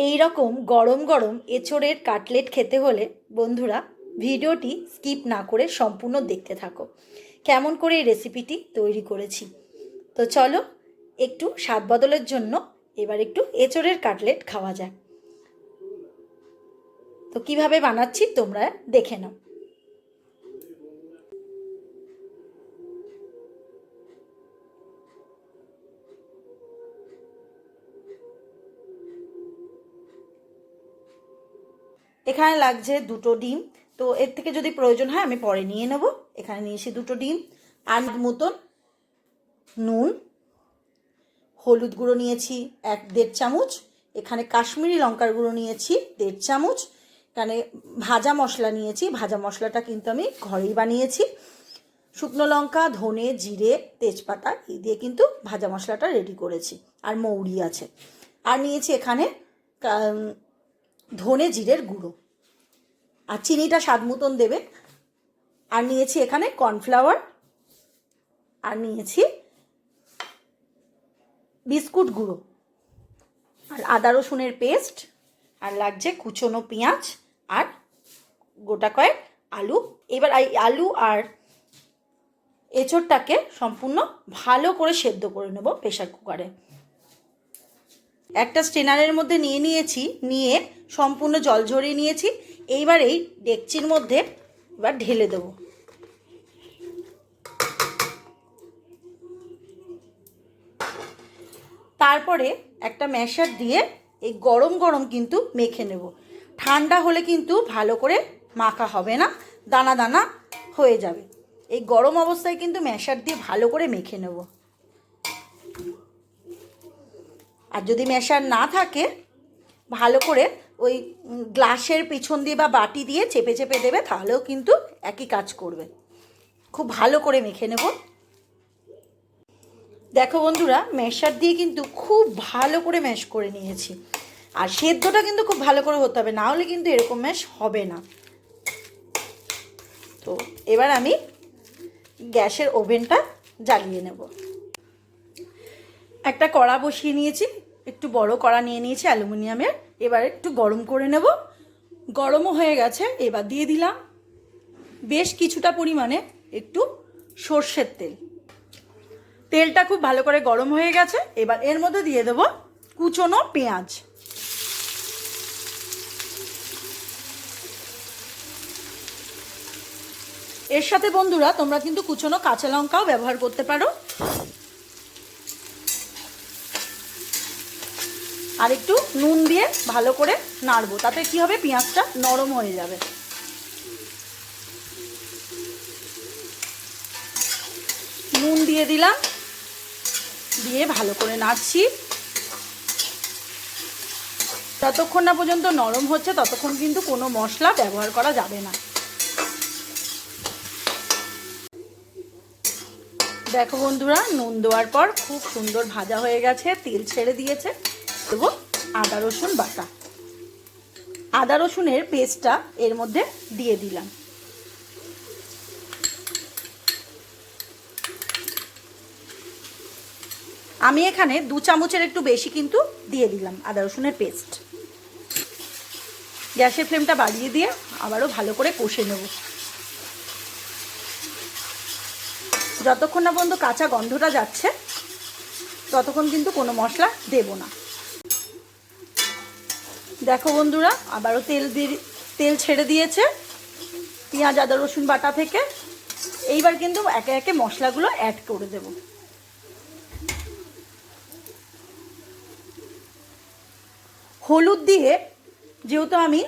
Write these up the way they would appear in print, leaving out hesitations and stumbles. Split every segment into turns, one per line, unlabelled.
এই রকম গরম গরম এঁচোড়ের কাটলেট খেতে হলে বন্ধুরা ভিডিওটি স্কিপ না করে সম্পূর্ণ দেখতে থাকো। কেমন করে এই রেসিপিটি তৈরি করেছি, তো চলো একটু স্বাদ বদলের জন্য এবার একটু এঁচোড়ের কাটলেট খাওয়া যাক। তো কিভাবে বানাচ্ছি তোমরা দেখে নাও। এখানে লাগছে দুটো ডিম, তো এর থেকে যদি প্রয়োজন হয় আমি পরে নিয়ে নেব। এখানে নিয়েছি দুটো ডিম, আর মতন নুন, হলুদ গুঁড়ো নিয়েছি 1-1.5 চামচ, এখানে কাশ্মীরি লঙ্কার গুঁড়ো নিয়েছি 1.5 চামচ, এখানে ভাজা মশলা নিয়েছি, ভাজা মশলাটা কিন্তু আমি ঘরেই বানিয়েছি। শুকনো লঙ্কা, ধনে, জিরে, তেজপাতা এই দিয়ে কিন্তু ভাজা মশলাটা রেডি করেছি, আর মৌরি আছে। আর নিয়েছি এখানে ধনে জিরের গুঁড়ো, আর চিনিটা স্বাদ মতন দেবে। আর নিয়েছি এখানে কর্নফ্লাওয়ার, আর নিয়েছি বিস্কুট গুঁড়ো, আর আদা রসুনের পেস্ট, আর লাগছে কুচনো পেঁয়াজ, আর গোটা কয়েক আলু। এবার এই আলু আর এঁচোড়টাকে সম্পূর্ণ ভালো করে সেদ্ধ করে নেব প্রেসার কুকারে। একটা স্ট্রেনারের মধ্যে নিয়েছি, নিয়ে সম্পূর্ণ জল ঝরিয়ে নিয়েছি। এইবার এই ডেকচির মধ্যে এবার ঢেলে দেবো। তারপরে একটা ম্যাশার দিয়ে এই গরম গরম কিন্তু মেখে নেব। ঠান্ডা হলে কিন্তু ভালো করে মাখা হবে না, দানা দানা হয়ে যাবে। এই গরম অবস্থায় কিন্তু ম্যাশার দিয়ে ভালো করে মেখে নেব। আর যদি ম্যাশার না থাকে ভালো করে ওই গ্লাসের পিছন দিয়ে বা বাটি দিয়ে চেপে চেপে দেবে, তাহলেও কিন্তু একই কাজ করবে। খুব ভালো করে মেখে নেব। দেখো বন্ধুরা, ম্যাশার দিয়ে কিন্তু খুব ভালো করে ম্যাশ করে নিয়েছি। আর সেদ্ধটা কিন্তু খুব ভালো করে হতে হবে, না হলে কিন্তু এরকম ম্যাশ হবে না। তো এবার আমি গ্যাসের ওভেনটা জ্বালিয়ে নেব। একটা কড়া বসিয়ে নিয়েছি, একটু বড় কড়া নিয়ে নিয়েছি অ্যালুমিনিয়ামের। এবার একটু গরম করে নেব। গরমও হয়ে গেছে। এবার দিয়ে দিলাম বেশ কিছুটা পরিমাণে একটু সর্ষের তেল। তেলটা খুব ভালো করে গরম হয়ে গেছে। এবার এর মধ্যে দিয়ে দেবো কুচনো পেঁয়াজ, এর সাথে বন্ধুরা তোমরা কিন্তু কুচনো কাঁচা লঙ্কাও ব্যবহার করতে পারো। আর একটু নুন দিয়ে ভালো করে নাড়বো, তাতে কি হবে, পেঁয়াজটা নরম হয়ে যাবে। নুন দিয়ে দিলাম, দিয়ে ভালো করে নাড়ছি। যতক্ষণ না পর্যন্ত নরম হচ্ছে ততক্ষণ কিন্তু কোনো মশলা ব্যবহার করা যাবে না। দেখো বন্ধুরা, নুন দেওয়ার পর খুব সুন্দর ভাজা হয়ে গেছে, তেল ছেড়ে দিয়েছে। দেবো আদা রসুন বাটা। আদা রসুনের পেস্টটা এর মধ্যে দিয়ে দিলাম। আমি এখানে 2 চামচের একটু বেশি কিন্তু দিয়ে দিলাম আদা রসুনের পেস্ট। গ্যাসের ফ্লেমটা বাড়িয়ে দিয়ে আবারও ভালো করে কষে নেব। যতক্ষণ না পর্যন্ত কাঁচা গন্ধটা যাচ্ছে ততক্ষণ কিন্তু কোনো মশলা দেব না। দেখো বন্ধুরা, আবারও তেল ছেড়ে দিয়েছে পেঁয়াজ আদা রসুন বাটা থেকে। এইবার কিন্তু একে একে মশলাগুলো অ্যাড করে দেব। হলুদ দিয়ে, যেহেতু আমি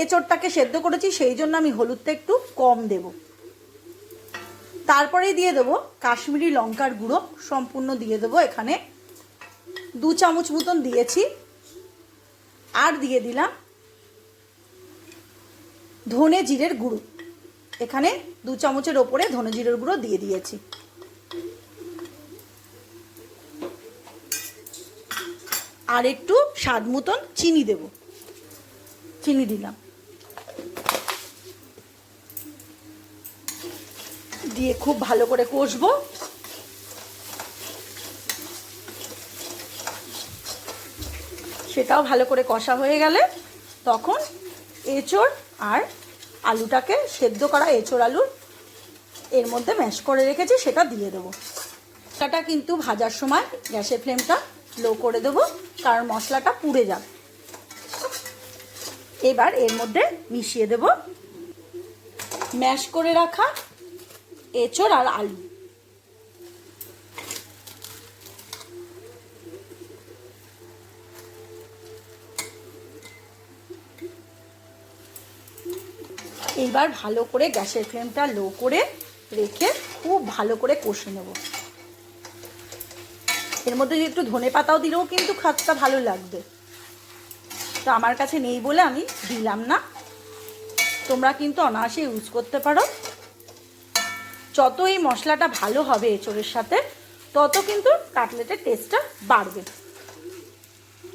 এঁচোড়টাকে সেদ্ধ করেছি সেই জন্য আমি হলুদটা একটু কম দেব। তারপরেই দিয়ে দেবো কাশ্মীরি লঙ্কার গুঁড়ো, সম্পূর্ণ দিয়ে দেবো। এখানে 2 চামচ মতন দিয়েছি। আর দিয়ে দিলাম ধনে জিরের গুঁড়ো, এখানে 2 চামচের ওপরে ধনে জিরের গুঁড়ো দিয়ে দিয়েছি। আর একটু স্বাদ মতন চিনি দেব, চিনি দিলাম। দিয়ে খুব ভালো করে কষবো। সেটাও ভালো করে কষা হয়ে গেলে তখন এঁচোড় আর আলুটাকে, সেদ্ধ করা এঁচোড় আলু এর মধ্যে ম্যাশ করে রেখেছি সেটা দিয়ে দেবো। মশলাটা কিন্তু ভাজার সময় গ্যাসের ফ্লেমটা লো করে দেবো, কারণ মশলাটা পুড়ে যাবে। এবার এর মধ্যে মিশিয়ে দেব ম্যাশ করে রাখা এঁচোড় আর আলু। এইবার ভালো করে গ্যাসের ফ্লেমটা লো করে রেখে খুব ভালো করে কষে নেব। এর মধ্যে একটু ধনে পাতাও দিলেও কিন্তু খাতটা ভালো লাগবে, তো আমার কাছে নেই বলে আমি দিলাম না। তোমরা কিন্তু অনায়াসে ইউজ করতে পারো। যত এই মশলাটা ভালো হবে এঁচোড়ের সাথে, তত কিন্তু কাটলেটের টেস্টটা বাড়বে।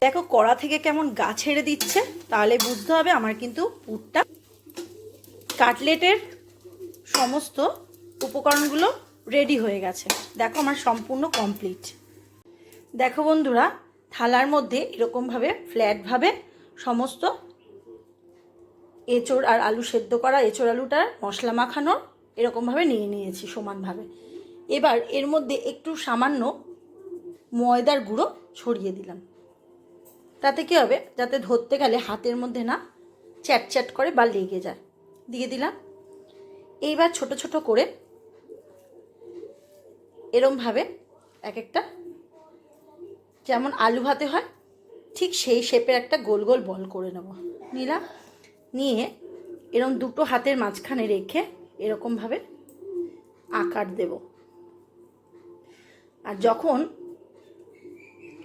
দেখো কড়া থেকে কেমন গা ছেড়ে দিচ্ছে, তাহলে বুঝতে হবে আমার কিন্তু পুরটা, কাটলেটের সমস্ত উপকরণগুলো রেডি হয়ে গেছে। দেখো আমার সম্পূর্ণ কমপ্লিট। দেখো বন্ধুরা, থালার মধ্যে এরকমভাবে ফ্ল্যাটভাবে সমস্ত এঁচোড় আর আলু, সেদ্ধ করা এঁচোড় আলুটার মশলা মাখানো এরকমভাবে নিয়ে নিয়েছি সমানভাবে। এবার এর মধ্যে একটু সামান্য ময়দার গুঁড়ো ছড়িয়ে দিলাম। তাতে কী হবে, যাতে ধরতে গেলে হাতের মধ্যে না চ্যাট চ্যাট করে বা লেগে যায়। দিয়ে দিলাম। এইবার ছোট ছোট করে এরমভাবে এক একটা, যেমন আলু ভাতে হয় ঠিক সেই শেপের একটা গোল গোল বল করে নেব। নিলাম, নিয়ে এরকম দুটো হাতের মাঝখানে রেখে এরকমভাবে আকার দেব। আর যখন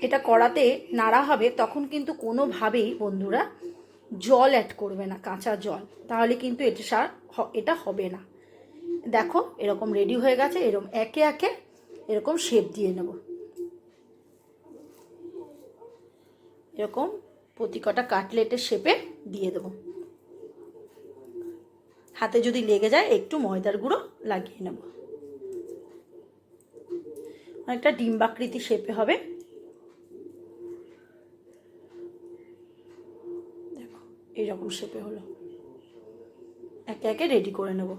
এটা কড়াতে নাড়া হবে তখন কিন্তু কোনোভাবেই বন্ধুরা জল অ্যাড করবে না, কাঁচা জল, তাহলে কিন্তু এটা হবে না। দেখো এরকম রেডি হয়ে গেছে। এরকম একে একে এরকম শেপ দিয়ে নেব। এরকম প্রতি কটা কাটলেটের শেপে দিয়ে দেব। হাতে যদি লেগে যায় একটু ময়দার গুঁড়ো লাগিয়ে নেব। অনেকটা ডিম্বাকৃতি শেপে হবে। দেখো এইরকম শেপে হলো। একে একে রেডি করে নেব।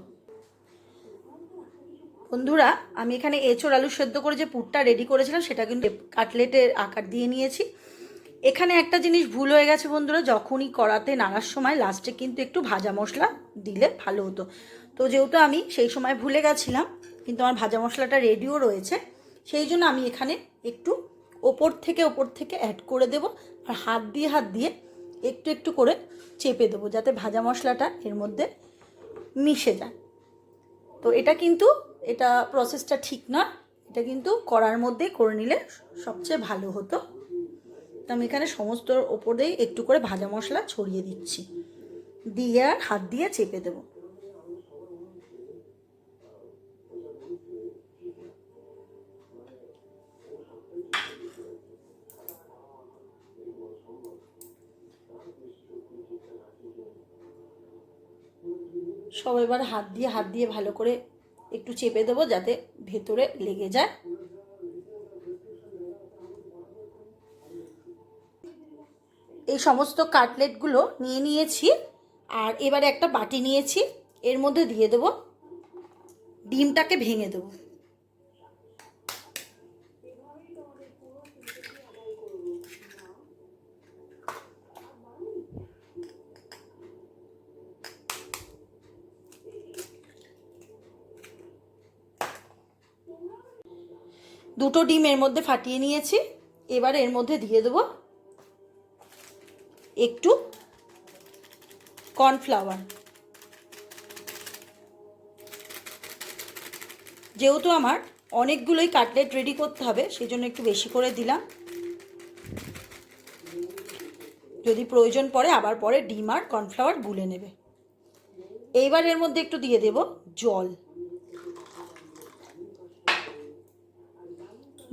বন্ধুরা, আমি এখানে এঁচোড় আলু সেদ্ধ করে যে পুরটা রেডি করেছিলাম সেটা কিন্তু কাটলেটের আকার দিয়ে নিয়েছি। এখানে একটা জিনিস ভুল হয়ে গেছে বন্ধুরা, যখনই কড়াতে নাড়ার সময় লাস্টে কিন্তু একটু ভাজা মশলা দিলে ভালো হতো। তো যেহেতু আমি সেই সময় ভুলে গেছিলাম, কিন্তু আমার ভাজা মশলাটা রেডিও রয়েছে, সেই জন্য আমি এখানে একটু ওপর থেকে অ্যাড করে দেব। আর হাত দিয়ে একটু একটু করে চেপে দেবো, যাতে ভাজা মশলাটা এর মধ্যে মিশে যায়। তো এটা প্রসেসটা ঠিক না, এটা কিন্তু কড়ার মধ্যেই করে নিলে সবচেয়ে ভালো হতো। তো আমি এখানে সমস্ত ওপরেই একটু করে ভাজা মশলা ছড়িয়ে দিচ্ছি, দিয়ে আর হাত দিয়ে চেপে দেব। সব এবার হাত দিয়ে ভালো করে একটু চেপে দেবো, যাতে ভেতরে লেগে যায়। এই সমস্ত কাটলেটগুলো নিয়ে নিয়েছি। আর এবারে একটা বাটি নিয়েছি, এর মধ্যে দিয়ে দেবো ডিমটাকে ভেঙে দেবো। দুটো ডিম এর মধ্যে ফাটিয়ে নিয়েছি। এবার এর মধ্যে দিয়ে দেবো একটু কর্নফ্লাওয়ার। যেহেতু আমার অনেকগুলোই কাটলেট রেডি করতে হবে, সেই জন্য একটু বেশি করে দিলাম। যদি প্রয়োজন পড়ে আবার পরে ডিম আর কর্নফ্লাওয়ার গুলে নেবে। এইবার এর মধ্যে একটু দিয়ে দেব জল,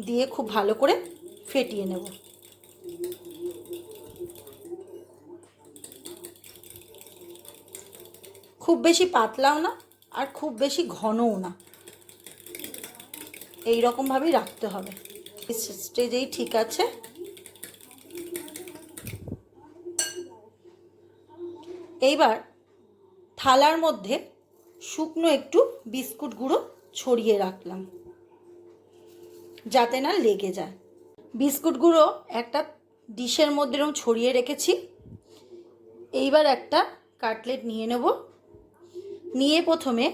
দিয়ে খুব ভালো করে ফেটিয়ে নেব। খুব বেশি পাতলাও না আর খুব বেশি ঘনও না, এই রকমভাবেই রাখতে হবে। স্টেজেই ঠিক আছে। এইবার থালার মধ্যে শুকনো একটু বিস্কুট গুঁড়ো ছড়িয়ে রাখলাম যাতে না লেগে যায়। বিস্কুট গুঁড়ো একটা ডিশের মধ্যে এরকম ছড়িয়ে রেখেছি। এইবার একটা কাটলেট নিয়ে নেব। নিয়ে প্রথমে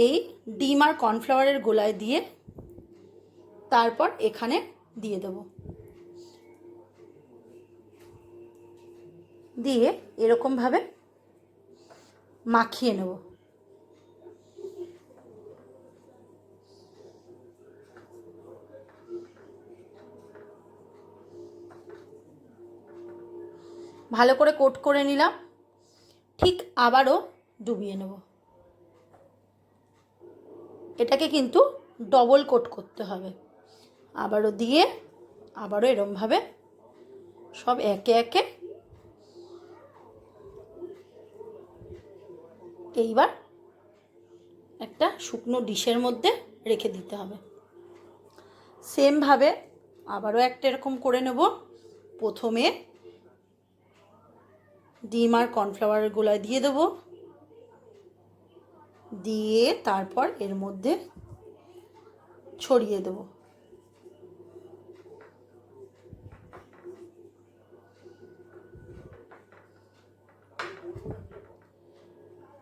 এই ডিম আর কর্নফ্লাওয়ারের গোলায় দিয়ে তারপর এখানে দিয়ে দেব। দিয়ে এরকমভাবে মাখিয়ে নেব। ভালো করে কোট করে নিলাম। ঠিক আবারও ডুবিয়ে নেব। এটাকে কিন্তু ডবল কোট করতে হবে। আবারও দিয়ে আবারও এরকমভাবে সব একে একে এইবার একটা শুকনো ডিশের মধ্যে রেখে দিতে হবে। সেমভাবে আবারও একটা এরকম করে নেব। প্রথমে ডিম আর কর্নফ্লাওয়ারের গোলায় দিয়ে দেবো। দিয়ে তারপর এর মধ্যে ছড়িয়ে দেবো।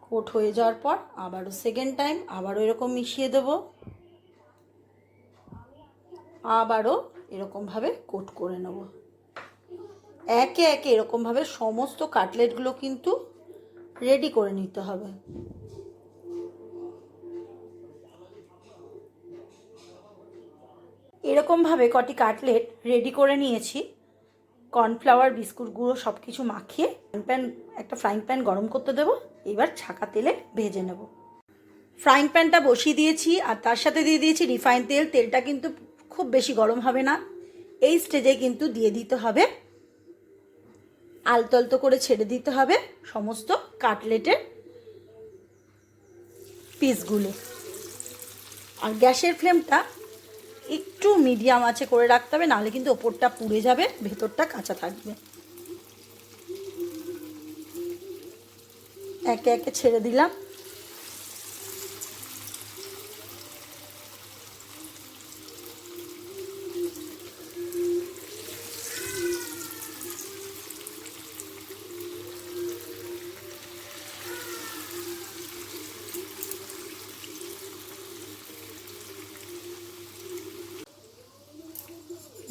কোট হয়ে যাওয়ার পর আবারও সেকেন্ড টাইম আবারও এরকম মিশিয়ে দেব। আবারও এরকমভাবে কোট করে নেব। একে একে এরকমভাবে সমস্ত কাটলেটগুলো কিন্তু রেডি করে নিতে হবে। এরকমভাবে কটি কাটলেট রেডি করে নিয়েছি। কর্নফ্লাওয়ার বিস্কুট গুঁড়ো সব কিছু মাখিয়ে একটা ফ্রাইং প্যান গরম করতে দেবো। এবার ছাকা তেলে ভেজে নেব। ফ্রাইং প্যানটা বসিয়ে দিয়েছি আর তার সাথে দিয়ে দিয়েছি রিফাইন তেল। তেলটা কিন্তু খুব বেশি গরম হবে না। এই স্টেজে কিন্তু দিয়ে দিতে হবে, আলতো আলতো করে ছেড়ে দিতে হবে সমস্ত কাটলেটের পিসগুলো। আর গ্যাসের ফ্লেমটা একটু মিডিয়াম আঁচে করে রাখতে হবে, নাহলে কিন্তু ওপরটা পুড়ে যাবে, ভেতরটা কাঁচা থাকবে। একে একে ছেড়ে দিলাম।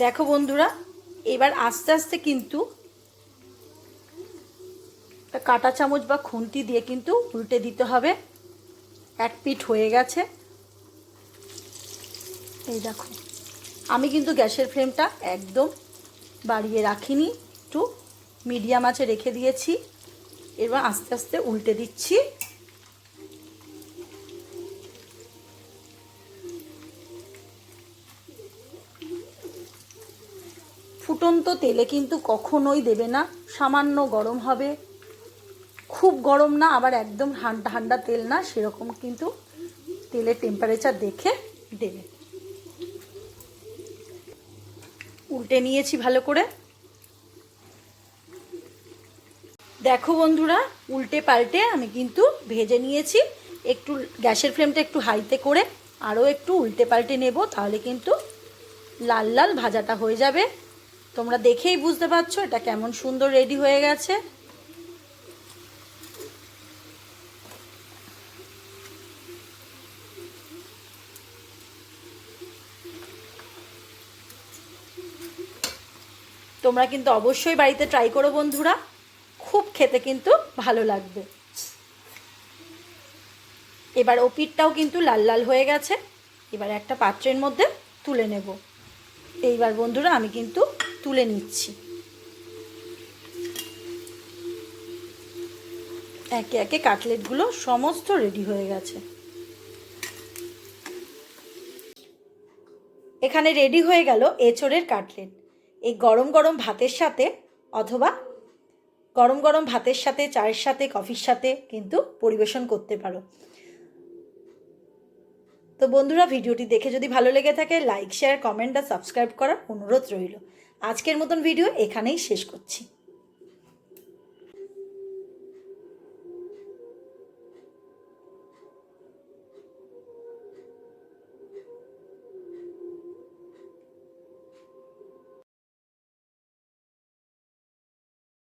দেখো বন্ধুরা, এবার আস্তে আস্তে কিন্তু কাঁটা চামচ বা খুন্তি দিয়ে কিন্তু উল্টে দিতে হবে। এক পিঠ হয়ে গেছে। এই দেখো, আমি কিন্তু গ্যাসের ফ্লেমটা একদম বাড়িয়ে রাখিনি, একটু মিডিয়াম আঁচে রেখে দিয়েছি। এবার আস্তে আস্তে উল্টে দিচ্ছি। ফুটন্ত তেলে কিন্তু কখনোই দেবে না, সামান্য গরম হবে, খুব গরম না আবার একদম ঠান্ডা তেল না, সেরকম কিন্তু তেলের টেম্পারেচার দেখে দেবে। উল্টে নিয়েছি ভালো করে। দেখো বন্ধুরা, উল্টে পাল্টে আমি কিন্তু ভেজে নিয়েছি। একটু গ্যাসের ফ্লেমটা একটু হাইতে করে আরও একটু উল্টে পাল্টে নেব, তাহলে কিন্তু লাল লাল ভাজাটা হয়ে যাবে। তোমরা দেখেই বুঝতে পারছো এটা কেমন সুন্দর রেডি হয়ে গেছে। তোমরা কিন্তু অবশ্যই বাড়িতে ট্রাই করো বন্ধুরা, খুব খেতে কিন্তু ভালো লাগবে। এবার ও পিঠটাও কিন্তু লাল লাল হয়ে গেছে। এবার একটা পাত্রের মধ্যে তুলে নেব। এইবার বন্ধুরা আমি কিন্তু তুলে নিচ্ছি। একে একে কাটলেটগুলো সমস্ত রেডি হয়ে গেছে। এখানে রেডি হয়ে গেল এঁচোড়ের কাটলেট। এই গরম গরম ভাতের সাথে অথবা গরম গরম ভাতের সাথে, চায়ের সাথে, কফির সাথে কিন্তু পরিবেশন করতে পারো। তো বন্ধুরা, ভিডিওটি দেখে যদি ভালো লেগে থাকে লাইক, শেয়ার, কমেন্ট আর সাবস্ক্রাইব করার অনুরোধ রইল। আজকের মতন ভিডিও এখানেই শেষ করছি।